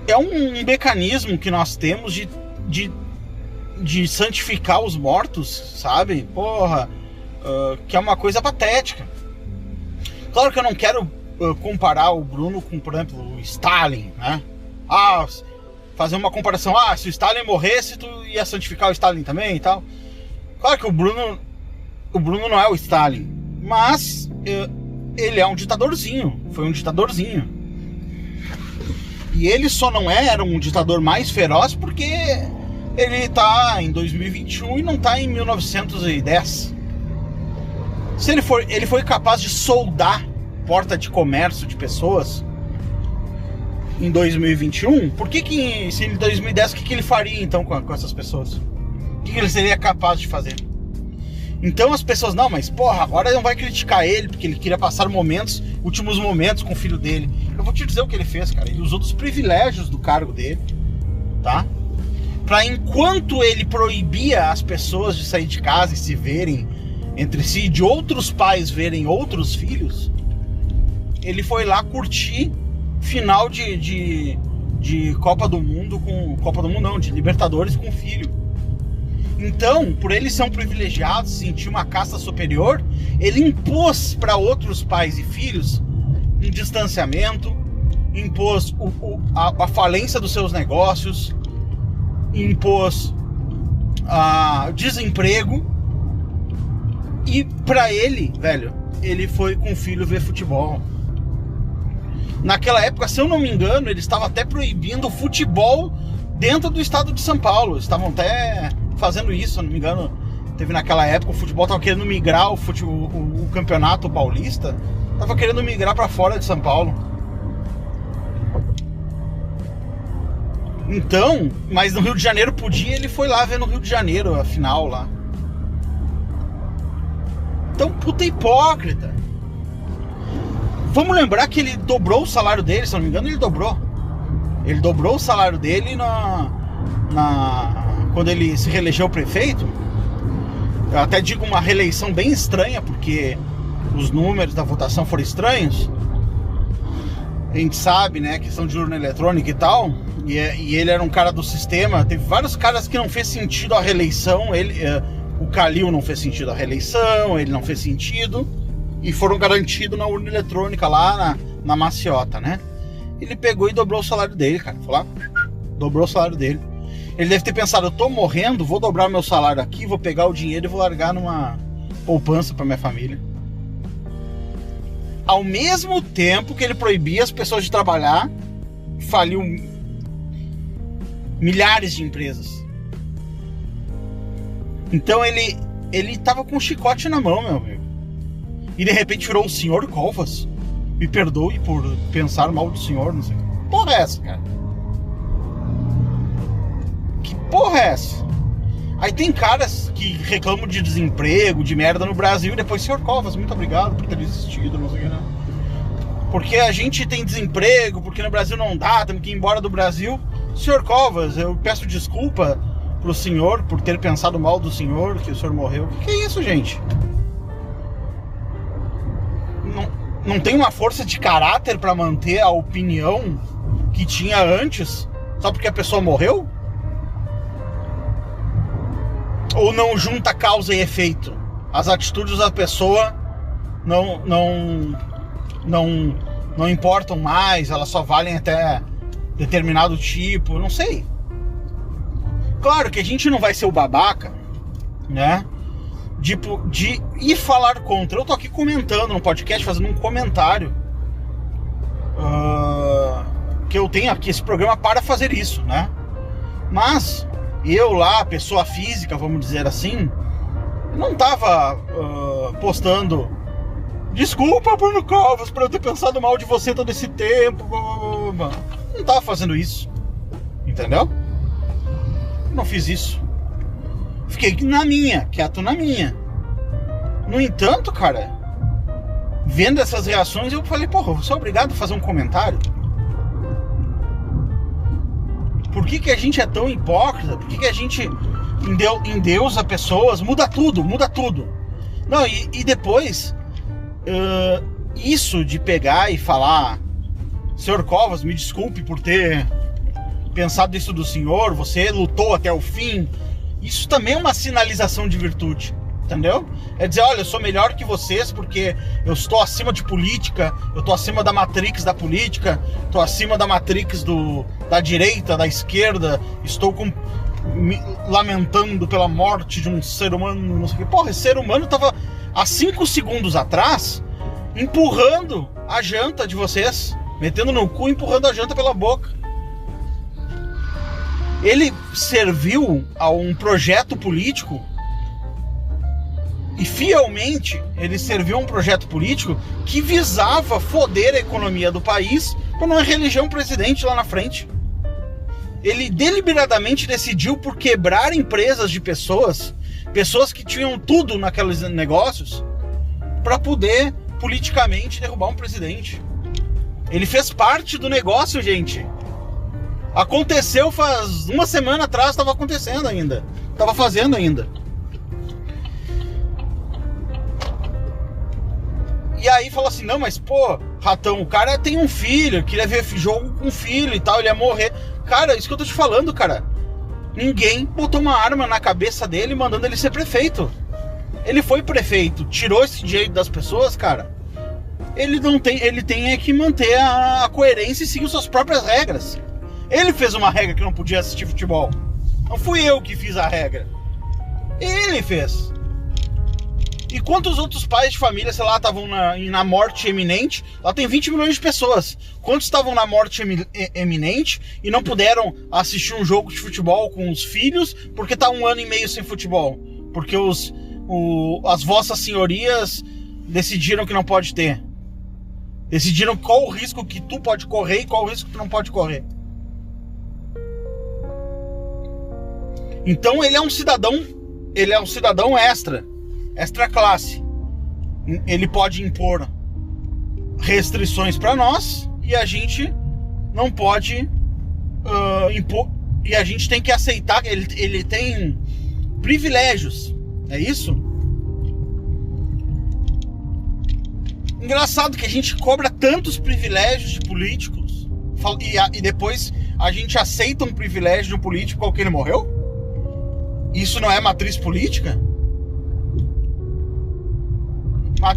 É um mecanismo que nós temos de santificar os mortos, sabe? Porra, que é uma coisa patética. Claro que eu não quero comparar o Bruno com, por exemplo, o Stalin, né? Fazer uma comparação, se o Stalin morresse, tu ia santificar o Stalin também e tal. Claro que o Bruno não é o Stalin, mas ele é um ditadorzinho, foi um ditadorzinho. E ele só não era um ditador mais feroz porque ele tá em 2021 e não tá em 1910. Se ele foi capaz de soldar porta de comércio de pessoas em 2021, por que se em 2010, o que ele faria então com essas pessoas? O que ele seria capaz de fazer? Então as pessoas, não, mas porra, agora não vai criticar ele porque ele queria passar últimos momentos com o filho dele. Eu vou te dizer o que ele fez, cara. Ele usou dos privilégios do cargo dele, tá? Pra enquanto ele proibia as pessoas de sair de casa e se verem entre si, de outros pais verem outros filhos, ele foi lá curtir final de Copa do Mundo de Libertadores com o filho. Então, por ele ser um privilegiado, sentir uma casta superior, ele impôs para outros pais e filhos um distanciamento, impôs a falência dos seus negócios, impôs desemprego. E pra ele, velho, ele foi com o filho ver futebol. Naquela época, se eu não me engano, ele estava até proibindo o futebol dentro do estado de São Paulo. Estavam até fazendo isso, se eu não me engano. Teve naquela época, o futebol estava querendo migrar, o campeonato paulista estava querendo migrar para fora de São Paulo. Então, mas no Rio de Janeiro podia, ele foi lá ver no Rio de Janeiro a final lá. Então, puta hipócrita. Vamos lembrar que ele dobrou o salário dele, se não me engano, ele dobrou. Ele dobrou o salário dele quando ele se reelegeu prefeito. Eu até digo uma reeleição bem estranha, porque os números da votação foram estranhos. a gente sabe, né, questão de urna eletrônica e tal, e ele era um cara do sistema. Teve vários caras que não fez sentido a reeleição. O Calil não fez sentido a reeleição, ele não fez sentido, e foram garantidos na urna eletrônica lá na maciota, né? Ele pegou e dobrou o salário dele, cara. Foi lá, dobrou o salário dele. Ele deve ter pensado, eu tô morrendo, vou dobrar meu salário aqui, vou pegar o dinheiro e vou largar numa poupança pra minha família. Ao mesmo tempo que ele proibia as pessoas de trabalhar, faliu milhares de empresas. Então ele tava com um chicote na mão, meu amigo. E de repente virou o senhor Covas. Me perdoe por pensar mal do senhor, não sei. Que porra é essa, cara? Que porra é essa? Aí tem caras que reclamam de desemprego, de merda no Brasil, e depois, senhor Covas, muito obrigado por ter existido, não sei o que, não. Porque a gente tem desemprego, porque no Brasil não dá, temos que ir embora do Brasil. Senhor Covas, eu peço desculpa pro senhor por ter pensado mal do senhor, que o senhor morreu. Que é isso, gente? Não tem uma força de caráter pra manter a opinião que tinha antes, só porque a pessoa morreu? Ou não junta causa e efeito? As atitudes da pessoa não importam mais, elas só valem até determinado tipo, não sei. Claro que a gente não vai ser o babaca, né? De ir falar contra. Eu tô aqui comentando no podcast, fazendo um comentário, que eu tenho aqui esse programa para fazer isso, né? Mas eu lá, pessoa física, vamos dizer assim, não tava postando desculpa, Bruno Covas, por eu ter pensado mal de você todo esse tempo. Não tava fazendo isso, entendeu? Não fiz isso. Fiquei na minha, quieto na minha. No entanto, cara, vendo essas reações, eu falei, porra, eu vou ser obrigado a fazer um comentário? Por que a gente é tão hipócrita? Por que a gente endeusa pessoas? Muda tudo, muda tudo. Não, e depois, isso de pegar e falar, senhor Covas, me desculpe por ter pensado isso do senhor, você lutou até o fim. Isso também é uma sinalização de virtude, entendeu? É dizer, olha, eu sou melhor que vocês porque eu estou acima de política, eu estou acima da matrix da política, estou acima da matrix da direita, da esquerda, estou me lamentando pela morte de um ser humano, não sei o que. Porra, esse ser humano estava há 5 segundos atrás empurrando a janta de vocês, metendo no cu, empurrando a janta pela boca. Ele serviu a um projeto político e fielmente ele serviu a um projeto político que visava foder a economia do país para não reeleger um presidente lá na frente. Ele deliberadamente decidiu por quebrar empresas de pessoas que tinham tudo naqueles negócios para poder politicamente derrubar um presidente. Ele fez parte do negócio, gente. Aconteceu faz uma semana atrás, estava acontecendo ainda. Estava fazendo ainda. E aí falou assim, não, mas pô, Ratão, o cara tem um filho, queria ver jogo com filho e tal, ele ia morrer. Cara, isso que eu tô te falando, cara. Ninguém botou uma arma na cabeça dele mandando ele ser prefeito. Ele foi prefeito, tirou esse direito das pessoas, cara. Ele tem que manter a coerência e seguir suas próprias regras. Ele fez uma regra que não podia assistir futebol. Não fui eu que fiz a regra. Ele fez. E quantos outros pais de família, sei lá, estavam na morte eminente? Lá tem 20 milhões de pessoas. Quantos estavam na morte eminente e não puderam assistir um jogo de futebol com os filhos porque tá 1 ano e meio sem futebol? Porque as vossas senhorias decidiram que não pode ter. Decidiram qual o risco que tu pode correr e qual o risco que tu não pode correr. Então ele é um cidadão extra classe. Ele pode impor restrições para nós e a gente não pode impor, e a gente tem que aceitar que ele tem privilégios, é isso? Engraçado que a gente cobra tantos privilégios de políticos e depois a gente aceita um privilégio de um político qual que ele morreu? Isso não é matriz política?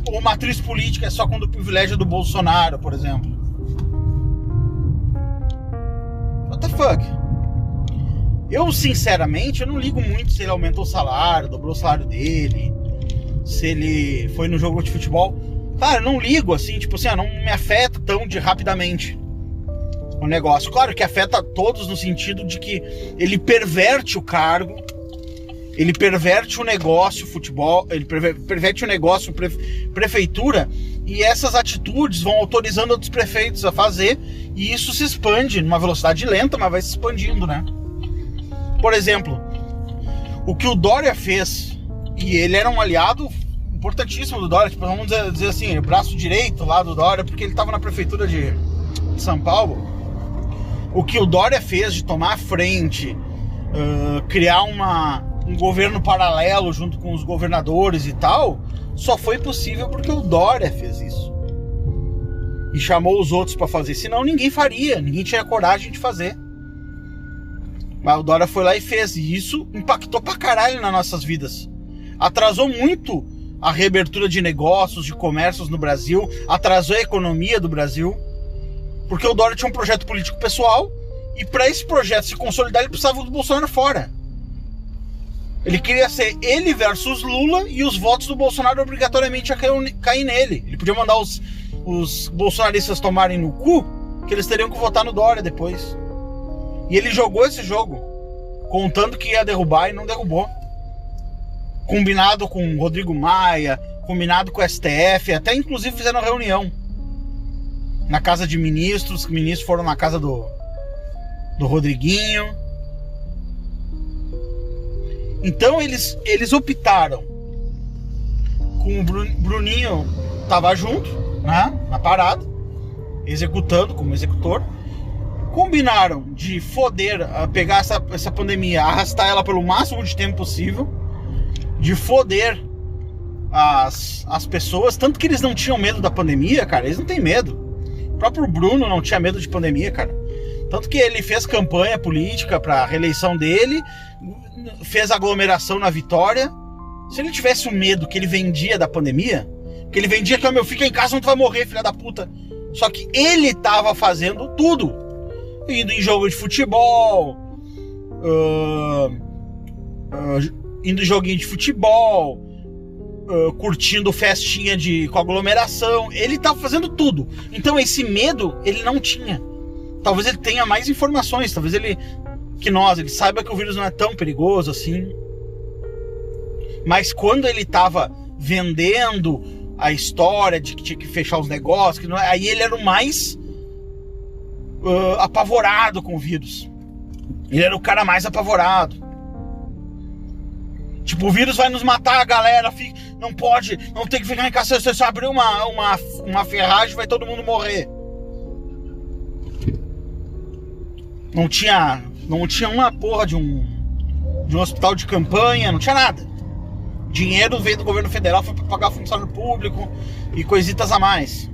Ou matriz política é só quando o privilégio é do Bolsonaro, por exemplo? What the fuck? Eu, sinceramente, eu não ligo muito se ele aumentou o salário, dobrou o salário dele, se ele foi no jogo de futebol. Cara, eu não ligo, assim, tipo assim, não me afeta tão rapidamente o negócio. Claro que afeta todos no sentido de que ele perverte o cargo, ele perverte o negócio futebol, ele perverte o negócio prefeitura, e essas atitudes vão autorizando outros prefeitos a fazer, e isso se expande numa velocidade lenta, mas vai se expandindo, né? Por exemplo, o que o Dória fez, e ele era um aliado importantíssimo do Dória, tipo, vamos dizer assim, o braço direito lá do Dória, porque ele estava na prefeitura de São Paulo. O que o Dória fez de tomar a frente, criar um governo paralelo junto com os governadores e tal, só foi possível porque o Dória fez isso. E chamou os outros para fazer, senão ninguém faria, ninguém tinha coragem de fazer. Mas o Dória foi lá e fez, e isso impactou pra caralho nas nossas vidas. Atrasou muito a reabertura de negócios, de comércios no Brasil, atrasou a economia do Brasil, porque o Dória tinha um projeto político pessoal, e para esse projeto se consolidar, ele precisava do Bolsonaro fora. Ele queria ser ele versus Lula, e os votos do Bolsonaro obrigatoriamente iam cair nele. Ele podia mandar os bolsonaristas tomarem no cu, que eles teriam que votar no Dória depois. E ele jogou esse jogo, contando que ia derrubar e não derrubou. Combinado com o Rodrigo Maia, combinado com o STF, até inclusive fizeram reunião na casa de ministros, os ministros foram na casa do Rodriguinho. Então eles optaram, com o Bruninho tava junto, né, na parada, executando como executor. Combinaram de pegar essa pandemia, arrastar ela pelo máximo de tempo possível, de foder as pessoas, tanto que eles não tinham medo da pandemia, cara, eles não têm medo. O próprio Bruno não tinha medo de pandemia, cara. Tanto que ele fez campanha política pra reeleição dele, fez aglomeração na Vitória. Se ele tivesse o medo que ele vendia da pandemia, que ele vendia que, meu, fica em casa, não tu vai morrer, filha da puta. Só que ele tava fazendo tudo. Indo em jogo de futebol, indo em joguinho de futebol, curtindo festinha com aglomeração. Ele tava fazendo tudo. Então esse medo ele não tinha. Talvez ele tenha mais informações, talvez ele saiba que o vírus não é tão perigoso assim. Mas quando ele tava vendendo a história de que tinha que fechar os negócios, aí ele era o mais apavorado com o vírus. Ele era o cara mais apavorado. Tipo, o vírus vai nos matar, a galera não pode, não tem que ficar em casa. Se você abrir uma ferragem, vai todo mundo morrer. Não tinha uma porra de um hospital de campanha, não tinha nada. Dinheiro veio do governo federal, foi para pagar funcionário público e coisitas a mais.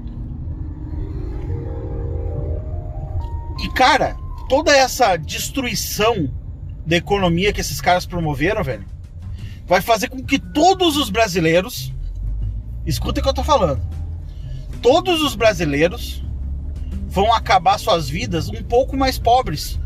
E, cara, toda essa destruição da economia que esses caras promoveram, velho, vai fazer com que todos os brasileiros, escutem o que eu tô falando, todos os brasileiros vão acabar suas vidas um pouco mais pobres.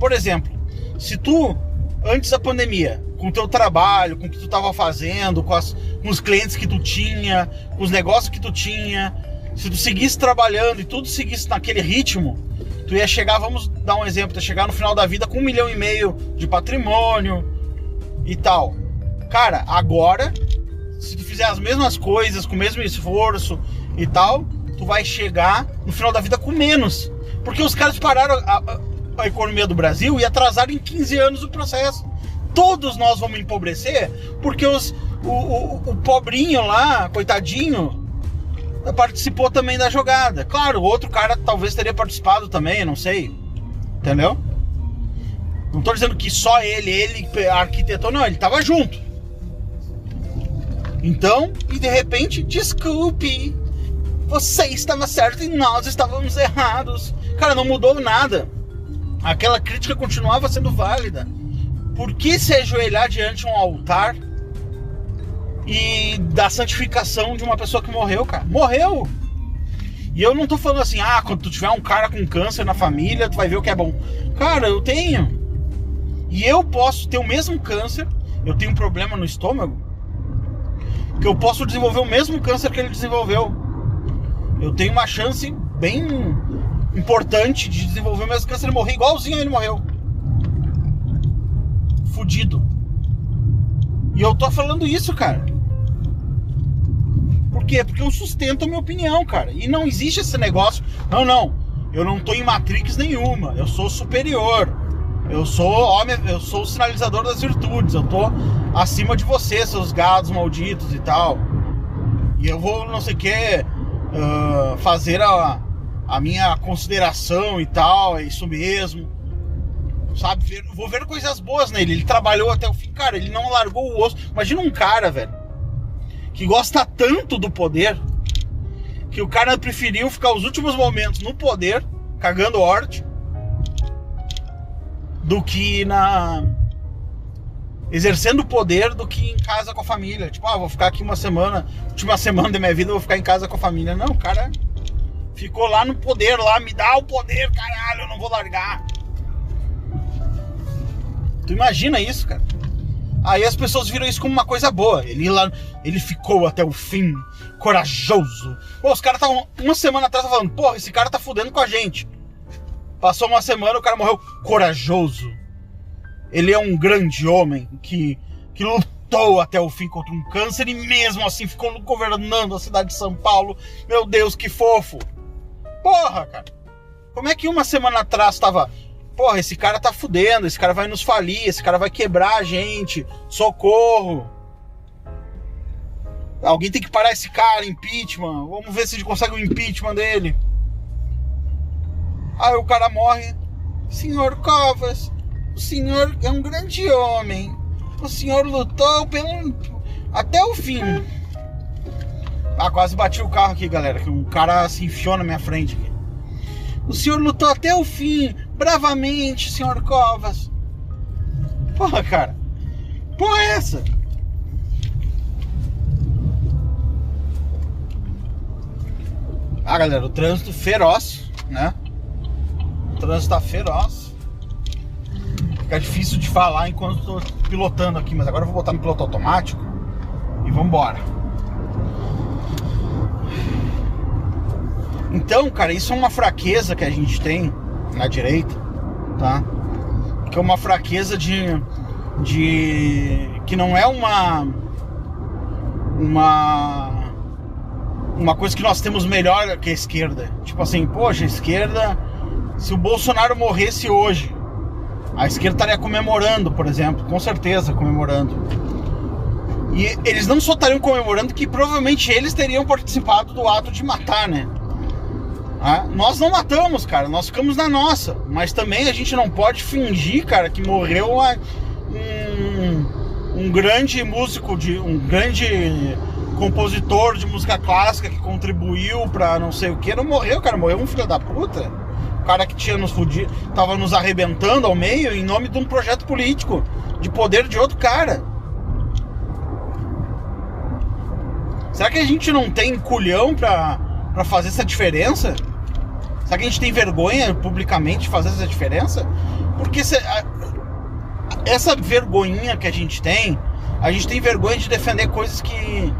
Por exemplo, se tu, antes da pandemia, com o teu trabalho, com o que tu tava fazendo, com os clientes que tu tinha, com os negócios que tu tinha, se tu seguisse trabalhando e tudo seguisse naquele ritmo, tu ia chegar, vamos dar um exemplo, tu ia chegar no final da vida com 1,5 milhão de patrimônio e tal. Cara, agora, se tu fizer as mesmas coisas, com o mesmo esforço e tal, tu vai chegar no final da vida com menos. Porque os caras pararam a economia do Brasil e atrasaram em 15 anos o processo. Todos nós vamos empobrecer porque o pobrinho lá, coitadinho, participou também da jogada. Claro, o outro cara talvez teria participado também, não sei. Entendeu? Não tô dizendo que só ele arquitetou, não, ele tava junto. Então, e de repente, desculpe, você estava certo e nós estávamos errados. Cara, não mudou nada. Aquela crítica continuava sendo válida. Por que se ajoelhar diante de um altar e da santificação de uma pessoa que morreu, cara? Morreu! E eu não tô falando assim, quando tu tiver um cara com câncer na família, tu vai ver o que é bom. Cara, eu tenho. E eu posso ter o mesmo câncer, eu tenho um problema no estômago, que eu posso desenvolver o mesmo câncer que ele desenvolveu. Eu tenho uma chance bem importante de desenvolver o mesmo câncer e morrer igualzinho a ele morreu. Fudido. E eu tô falando isso, cara. Por quê? Porque eu sustento a minha opinião, cara. E não existe esse negócio. Não. Eu não tô em Matrix nenhuma. Eu sou superior. Eu sou homem, eu sou o sinalizador das virtudes. Eu tô acima de vocês, seus gados malditos e tal. E eu vou, não sei o que, fazer a minha consideração e tal. É isso mesmo. Sabe? Vou ver coisas boas nele. Ele trabalhou até o fim. Cara, ele não largou o osso. Imagina um cara, velho, que gosta tanto do poder, que o cara preferiu ficar os últimos momentos no poder, cagando horte, do que exercendo o poder, do que em casa com a família. Tipo, vou ficar aqui uma semana, última semana da minha vida eu vou ficar em casa com a família. Não, o cara ficou lá no poder, lá, me dá o poder, caralho, eu não vou largar. Tu imagina isso, cara? Aí as pessoas viram isso como uma coisa boa. Ele ficou até o fim, corajoso. Pô, os caras estavam uma semana atrás falando, porra, esse cara tá fudendo com a gente. Passou uma semana, o cara morreu corajoso. Ele é um grande homem que lutou até o fim contra um câncer e mesmo assim ficou governando a cidade de São Paulo. Meu Deus, que fofo. Porra, cara. Como é que uma semana atrás tava... Porra, esse cara tá fudendo, esse cara vai nos falir, esse cara vai quebrar a gente, socorro. Alguém tem que parar esse cara, impeachment. Vamos ver se a gente consegue um impeachment dele. Aí o cara morre. Senhor Covas, o senhor é um grande homem. O senhor lutou até o fim. Quase bati o carro aqui, galera, que um cara se enfiou na minha frente aqui. O senhor lutou até o fim, bravamente, senhor Covas. Porra, cara. Porra é essa? Galera, o trânsito feroz, né? O trânsito tá feroz. Fica difícil de falar enquanto tô pilotando aqui, mas agora eu vou botar no piloto automático e vambora. Então, cara, isso é uma fraqueza que a gente tem na direita, tá? Que é uma fraqueza de que não é uma coisa que nós temos melhor que a esquerda. Tipo assim, poxa, a esquerda, se o Bolsonaro morresse hoje, a esquerda estaria comemorando, por exemplo, com certeza comemorando. E eles não só estariam comemorando, que provavelmente eles teriam participado do ato de matar, né? Nós não matamos, cara, nós ficamos na nossa. Mas também a gente não pode fingir, cara, que morreu um grande músico, um grande compositor de música clássica que contribuiu pra não sei o que. Não morreu, cara, morreu um filho da puta. O cara que tinha nos fudido, tava nos arrebentando ao meio em nome de um projeto político, de poder de outro cara. Será que a gente não tem culhão pra fazer essa diferença? Será que a gente tem vergonha publicamente de fazer essa diferença? Porque essa vergonhinha que a gente tem vergonha de defender coisas que...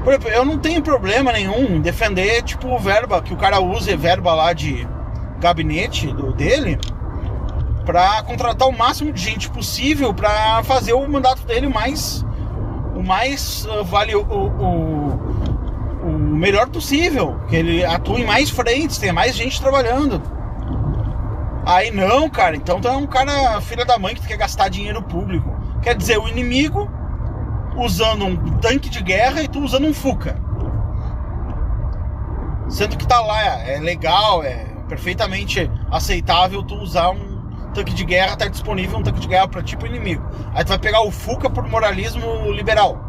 Por exemplo, eu não tenho problema nenhum em defender, tipo, o verba, que o cara use verba lá de gabinete dele pra contratar o máximo de gente possível pra fazer o mandato dele o melhor possível, que ele atue em mais frentes, tenha mais gente trabalhando. Aí não, cara, então tu é um cara filha da mãe que tu quer gastar dinheiro público. Quer dizer, o inimigo usando um tanque de guerra e tu usando um Fuca. Sendo que tá lá, é legal, é perfeitamente aceitável tu usar um tanque de guerra, tá disponível um tanque de guerra pra tipo inimigo. Aí tu vai pegar o Fuca por moralismo liberal.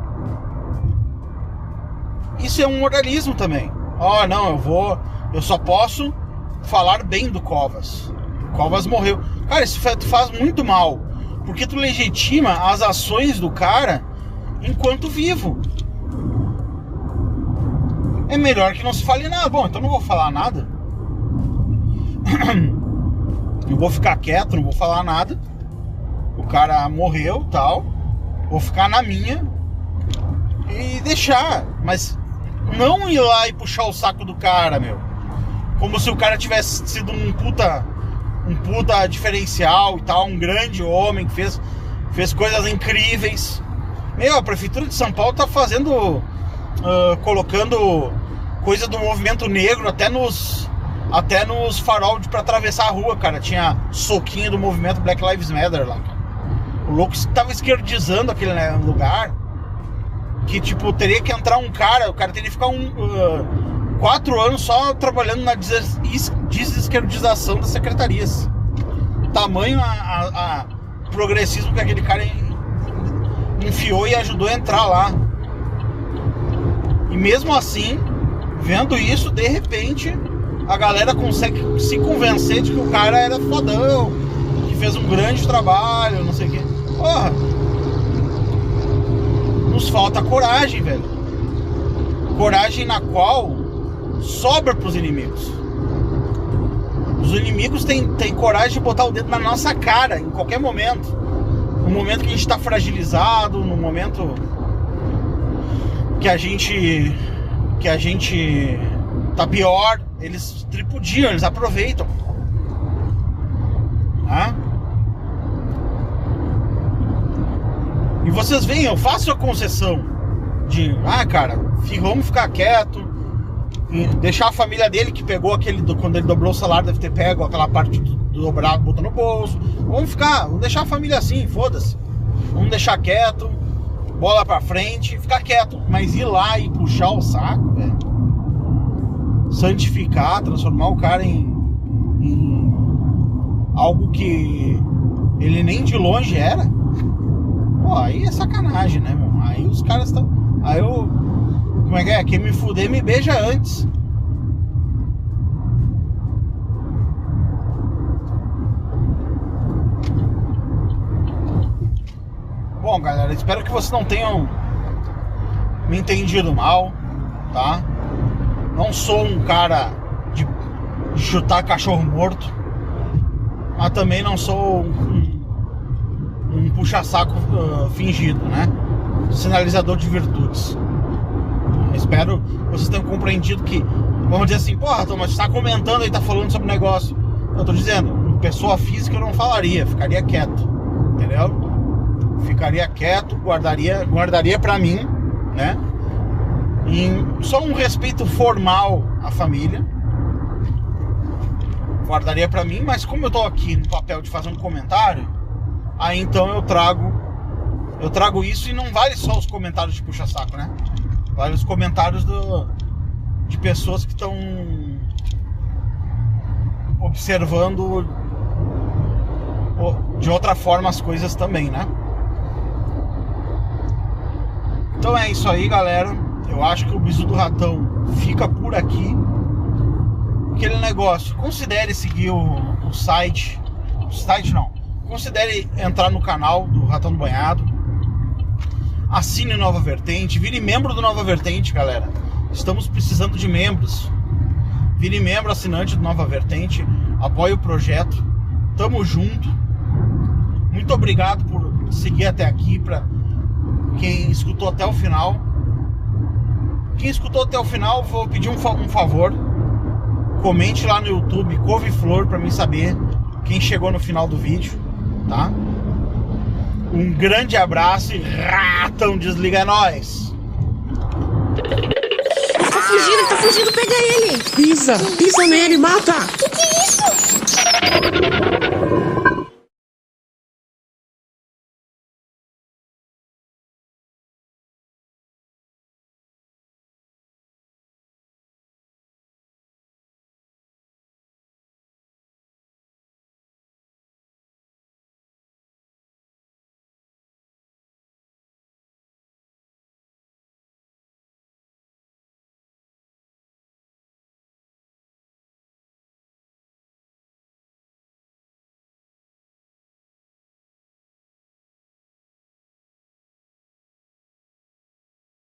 Isso é um moralismo também. Não, eu só posso falar bem do Covas. O Covas morreu. Cara, isso faz muito mal, porque tu legitima as ações do cara enquanto vivo. É melhor que não se fale nada. Bom, então não vou falar nada. Eu vou ficar quieto, não vou falar nada. O cara morreu, tal. Vou ficar na minha e deixar, mas não ir lá e puxar o saco do cara, meu. Como se o cara tivesse sido um puta diferencial e tal, um grande homem que fez coisas incríveis. Meu, a Prefeitura de São Paulo tá fazendo, colocando coisa do movimento negro até nos farol pra atravessar a rua, cara. Tinha soquinho do movimento Black Lives Matter lá, cara. O louco tava esquerdizando aquele lugar, que tipo, teria que entrar um cara, o cara teria que ficar 4 anos só trabalhando na desesquerdização das secretarias. Tamanho a progressismo que aquele cara enfiou e ajudou a entrar lá. E mesmo assim, vendo isso, de repente a galera consegue se convencer de que o cara era fodão, que fez um grande trabalho, não sei o quê. Porra, nos falta coragem, velho. Coragem na qual sobra pros inimigos. Os inimigos têm coragem de botar o dedo na nossa cara em qualquer momento. No momento que a gente tá fragilizado, no momento que a gente tá pior, eles tripudiam, eles aproveitam. E vocês veem, eu faço a concessão de, cara, vamos ficar quieto, e deixar a família dele que pegou quando ele dobrou o salário, deve ter pego aquela parte do dobrado, botou no bolso. Vamos deixar a família assim, foda-se. Vamos deixar quieto, bola pra frente, ficar quieto. Mas ir lá e puxar o saco, velho, santificar, transformar o cara em algo que ele nem de longe era. Pô, aí é sacanagem, né, meu? Aí os caras estão... Aí eu... Como é que é? Quem me fuder me beija antes. Bom, galera, espero que vocês não tenham me entendido mal, tá? Não sou um cara de chutar cachorro morto, mas também não sou um puxa-saco fingido, né? Sinalizador de virtudes. Espero que vocês tenham compreendido que, vamos dizer assim, porra, Thomas, você tá comentando e tá falando sobre o negócio. Eu tô dizendo, pessoa física eu não falaria, ficaria quieto, entendeu? Ficaria quieto, guardaria pra mim, né? E só um respeito formal à família. Guardaria pra mim, mas como eu tô aqui no papel de fazer um comentário, aí então eu trago isso, e não vale só os comentários de puxa-saco, né? Vale os comentários de pessoas que estão observando de outra forma as coisas também, né? Então é isso aí, galera. Eu acho que o Bisu do Ratão fica por aqui. Aquele negócio, considere seguir o site. O site não. Considere entrar no canal do Ratão do Banhado. Assine o Nova Vertente. Vire membro do Nova Vertente, galera. Estamos precisando de membros. Vire membro assinante do Nova Vertente. Apoie o projeto. Tamo junto. Muito obrigado por seguir até aqui. Pra quem escutou até o final. Quem escutou até o final, vou pedir um favor. Comente lá no YouTube Couve-Flor pra mim saber quem chegou no final do vídeo, tá? Um grande abraço e Ratão desliga nós. Ele tá fugindo, pega ele. Pisa nele, mata. Que é isso?